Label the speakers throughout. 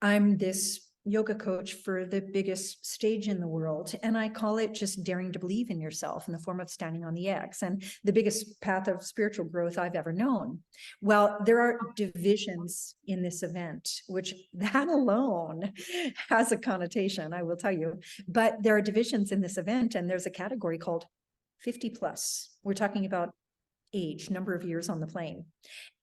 Speaker 1: I'm this yoga coach for the biggest stage in the world. And I call it just daring to believe in yourself in the form of standing on the X, and the biggest path of spiritual growth I've ever known. Well, there are divisions in this event, which that alone has a connotation, I will tell you. But there are divisions in this event, and there's a category called 50 plus. We're talking about age, number of years on the plane.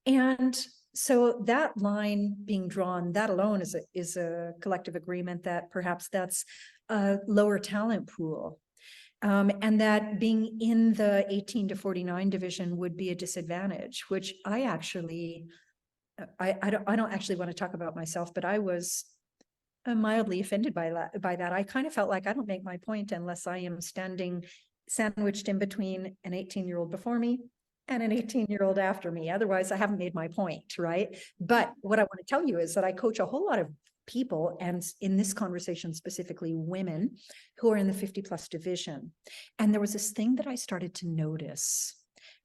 Speaker 1: And so that line being drawn, that alone is a collective agreement that perhaps that's a lower talent pool. And that being in the 18 to 49 division would be a disadvantage, which I actually, I don't actually want to talk about myself, but I was mildly offended by that. I kind of felt like I don't make my point unless I am standing sandwiched in between an 18-year-old before me and an 18-year-old after me. Otherwise, I haven't made my point, right? But what I want to tell you is that I coach a whole lot of people, and in this conversation, specifically women who are in the 50 plus division. And there was this thing that I started to notice.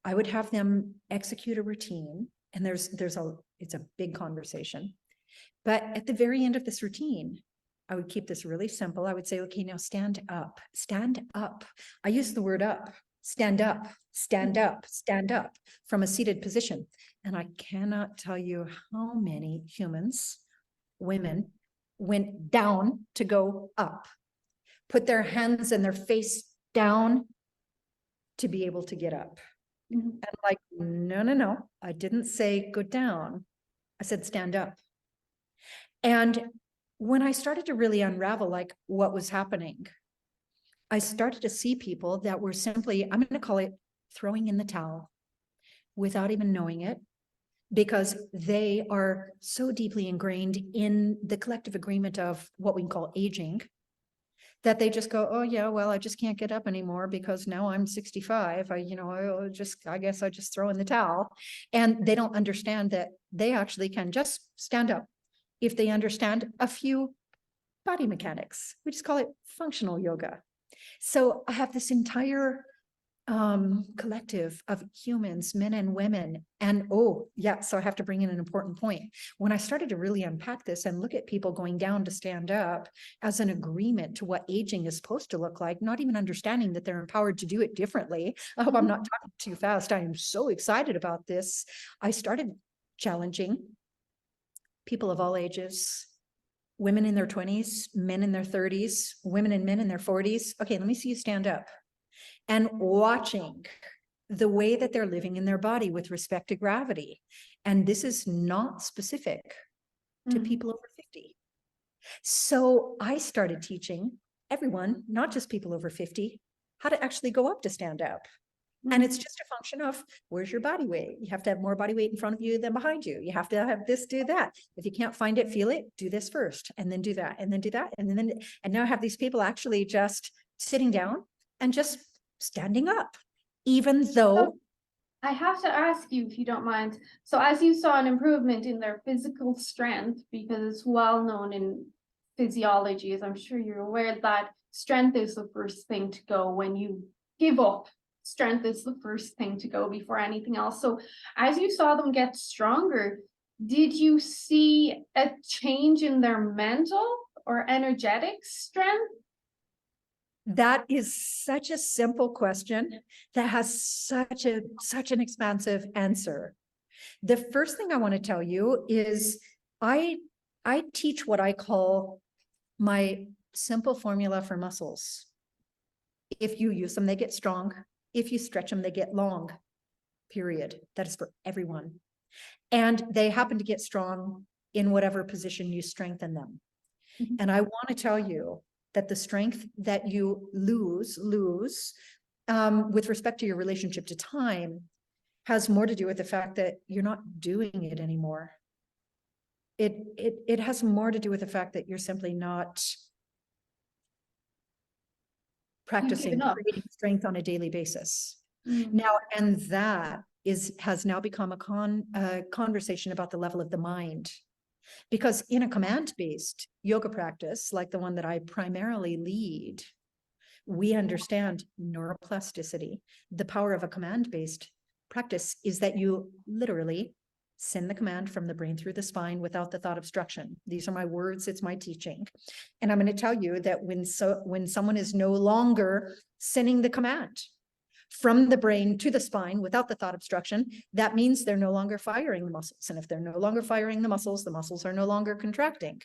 Speaker 1: I would have them execute a routine, and it's a big conversation. But at the very end of this routine, I would keep this really simple. I would say, okay, now stand up, stand up. I use the word up, stand up, stand up, stand up from a seated position. And I cannot tell you how many humans, women, went down to go up, put their hands and their face down to be able to get up. Mm-hmm. And like, no, I didn't say go down. I said stand up. And when I started to really unravel like what was happening, I started to see people that were simply, I'm going to call it throwing in the towel without even knowing it, because they are so deeply ingrained in the collective agreement of what we can call aging, that they just go, oh yeah, well, I just can't get up anymore because now I'm 65. I guess I just throw in the towel. And they don't understand that they actually can just stand up if they understand a few body mechanics. We just call it functional yoga. So I have this entire collective of humans, men and women. And so I have to bring in an important point. When I started to really unpack this and look at people going down to stand up as an agreement to what aging is supposed to look like, not even understanding that they're empowered to do it differently. I hope I'm not talking too fast. I am so excited about this. I started challenging people of all ages, women in their 20s, men in their 30s, women and men in their 40s. Okay, let me see you stand up. And watching the way that they're living in their body with respect to gravity. And this is not specific to people over 50. So I started teaching everyone, not just people over 50, how to actually go up to stand up. And it's just a function of where's your body weight. You have to have more body weight in front of you than behind you. You have to have this, do that. If you can't find it, feel it, do this first, and then do that, and then do that. And now have these people actually just sitting down and just standing up, even though.
Speaker 2: I have to ask you, if you don't mind. So as you saw an improvement in their physical strength, because it's well known in physiology, as I'm sure you're aware, that strength is the first thing to go when you give up. Strength is the first thing to go before anything else. So as you saw them get stronger, did you see a change in their mental or energetic strength?
Speaker 1: That is such a simple question that has such an expansive answer. The first thing I want to tell you is I teach what I call my simple formula for muscles. If you use them, they get strong. If you stretch them, they get long, period. That is for everyone. And they happen to get strong in whatever position you strengthen them. Mm-hmm. And I want to tell you that the strength that you lose with respect to your relationship to time has more to do with the fact that you're not doing it anymore. It has more to do with the fact that you're simply not practicing creating strength on a daily basis. Now, and that has now become a conversation about the level of the mind. Because in a command-based yoga practice, like the one that I primarily lead, we understand neuroplasticity. The power of a command-based practice is that you literally Send the command from the brain through the spine without the thought obstruction. These are my words, it's my teaching. And I'm going to tell you that when someone is no longer sending the command from the brain to the spine without the thought obstruction, that means they're no longer firing the muscles. And if they're no longer firing the muscles are no longer contracting.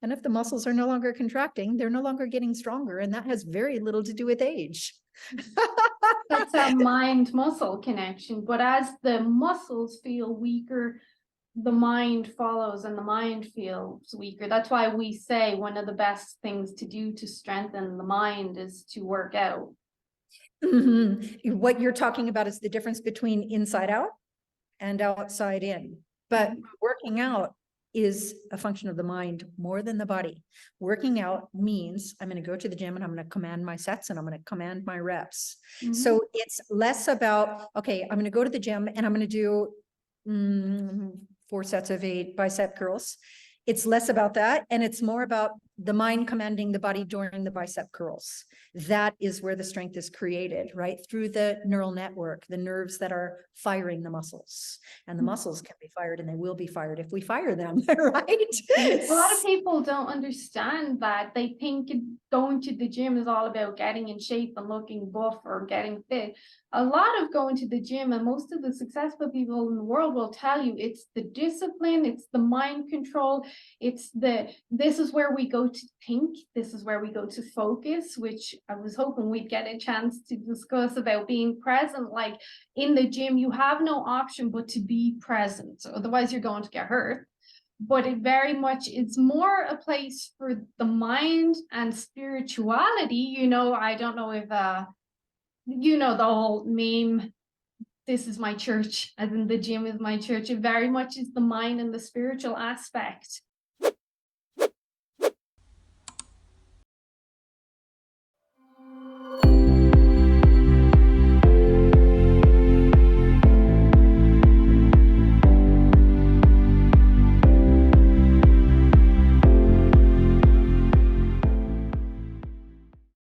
Speaker 1: And if the muscles are no longer contracting, they're no longer getting stronger. And that has very little to do with age.
Speaker 2: That's a mind-muscle connection, but as the muscles feel weaker, the mind follows and the mind feels weaker. That's why we say one of the best things to do to strengthen the mind is to work out.
Speaker 1: Mm-hmm. What you're talking about is the difference between inside out and outside in. But working out is a function of the mind more than the body. Working out means I'm going to go to the gym and I'm going to command my sets and I'm going to command my reps.
Speaker 2: Mhm.
Speaker 1: So it's less about, okay, I'm going to go to the gym and I'm going to do 4 sets of 8 bicep curls. It's less about that. And it's more about the mind commanding the body during the bicep curls. That is where the strength is created, right? Through the neural network, the nerves that are firing the muscles. And the muscles can be fired and they will be fired if we fire them, right?
Speaker 2: A lot of people don't understand that. They think going to the gym is all about getting in shape and looking buff or getting fit. A lot of going to the gym, and most of the successful people in the world will tell you, it's the discipline, it's the mind control, it's this is where we go to think, this is where we go to focus, which I was hoping we'd get a chance to discuss about being present. Like in the gym, you have no option but to be present, otherwise you're going to get hurt. But it very much, it's more a place for the mind and spirituality. I don't know if the whole meme, this is my church, as in the gym is my church. It very much is the mind and the spiritual aspect